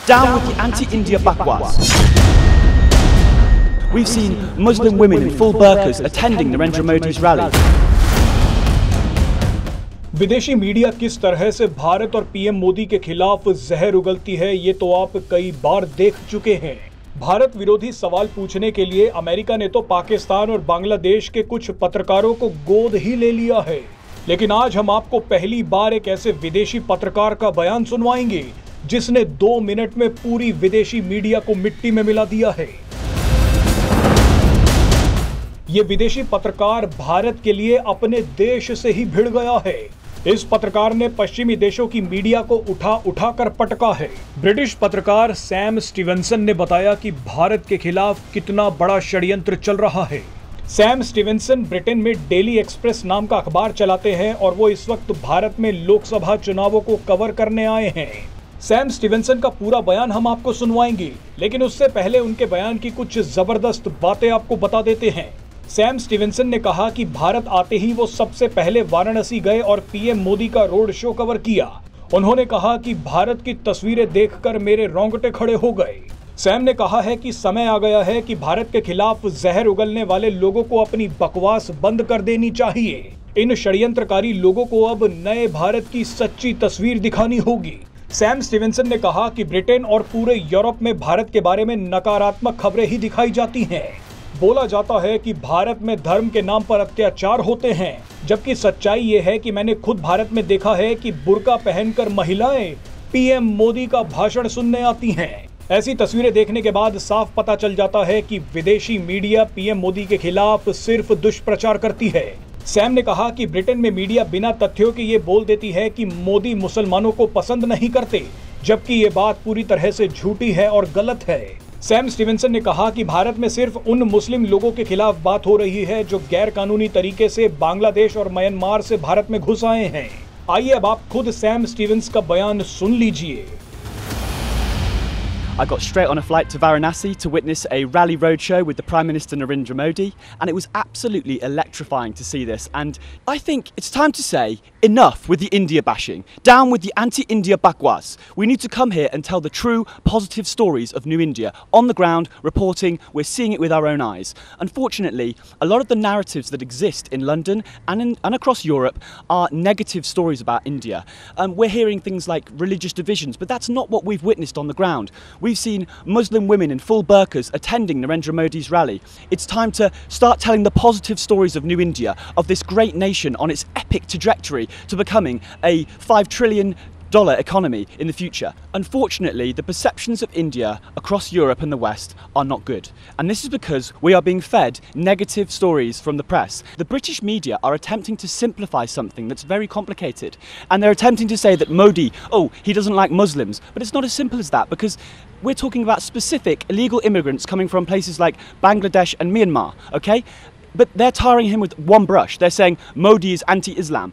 Down with the anti-India bakwas. We've seen Muslim women in full burqas attending Narendra Modi's rally. विदेशी media किस तरह से भारत और PM Modi के खिलाफ जहर उगलती है, ये तो आप कई बार देख चुके हैं। भारत विरोधी सवाल पूछने के लिए अमेरिका ने तो पाकिस्तान और बांग्लादेश के कुछ पत्रकारों को गोद ही ले लिया है। लेकिन आज हम आपको पहली बार एक ऐसे विदेशी पत्रकार का बयान सुनवाएंगे जिसने 2 मिनट में पूरी विदेशी मीडिया को मिट्टी में मिला दिया है। ये विदेशी पत्रकार भारत के लिए अपने देश से ही भिड़ गया है। इस पत्रकार ने पश्चिमी देशों की मीडिया को उठा कर पटका है। ब्रिटिश पत्रकार सैम स्टीवेंसन ने बताया कि भारत के खिलाफ कितना बड़ा षड्यंत्र चल रहा है। सैम स्टीवेंसन ब्रिटेन में डेली एक्सप्रेस नाम का अखबार चलाते हैं और वो इस वक्त भारत में लोकसभा चुनावों को कवर करने आए हैं। सैम स्टीवेंसन का पूरा बयान हम आपको सुनवाएंगे, लेकिन उससे पहले उनके बयान की कुछ जबरदस्त बातें आपको बता देते हैं। सैम स्टीवेंसन ने कहा कि भारत आते ही वो सबसे पहले वाराणसी गए और पीएम मोदी का रोड शो कवर किया। उन्होंने कहा कि भारत की तस्वीरें देखकर मेरे रोंगटे खड़े हो गए। सैम ने कहा है कि समय आ गया है कि भारत के खिलाफ जहर उगलने वाले लोगों को अपनी बकवास बंद कर देनी चाहिए। इन षड्यंत्रकारी लोगों को अब नए भारत की सच्ची तस्वीर दिखानी होगी। सैम स्टीवेंसन ने कहा कि ब्रिटेन और पूरे यूरोप में भारत के बारे में नकारात्मक खबरें ही दिखाई जाती हैं। बोला जाता है कि भारत में धर्म के नाम पर अत्याचार होते हैं, जबकि सच्चाई ये है कि मैंने खुद भारत में देखा है कि बुर्का पहनकर महिलाएं पीएम मोदी का भाषण सुनने आती हैं। ऐसी तस्वीरें देखने के बाद साफ पता चल जाता है कि विदेशी मीडिया पीएम मोदी के खिलाफ सिर्फ दुष्प्रचार करती है। सैम ने कहा कि ब्रिटेन में मीडिया बिना तथ्यों के ये बोल देती है कि मोदी मुसलमानों को पसंद नहीं करते, जबकि ये बात पूरी तरह से झूठी है और गलत है। सैम स्टीवेंसन ने कहा कि भारत में सिर्फ उन मुस्लिम लोगों के खिलाफ बात हो रही है जो गैर कानूनी तरीके से बांग्लादेश और म्यांमार से भारत में घुस आए हैं। आइए अब आप खुद सैम स्टीवेंसन का बयान सुन लीजिए। I got straight on a flight to Varanasi to witness a rally roadshow with the Prime Minister Narendra Modi, and it was absolutely electrifying to see this. And I think it's time to say enough with the India bashing. Down with the anti-India bakwas. We need to come here and tell the true positive stories of New India. On the ground, reporting, we're seeing it with our own eyes. Unfortunately, a lot of the narratives that exist in London and across Europe are negative stories about India. We're hearing things like religious divisions, but that's not what we've witnessed on the ground. We've seen Muslim women in full burqas attending Narendra Modi's rally. It's time to start telling the positive stories of New India, of this great nation on its epic trajectory to becoming a $5 trillion economy in the future. Unfortunately, the perceptions of India across Europe and the West are not good. And this is because we are being fed negative stories from the press. The British media are attempting to simplify something that's very complicated. And they're attempting to say that Modi, he doesn't like Muslims. But it's not as simple as that, because we're talking about specific illegal immigrants coming from places like Bangladesh and Myanmar, okay? But they're tarring him with one brush. They're saying Modi is anti-Islam.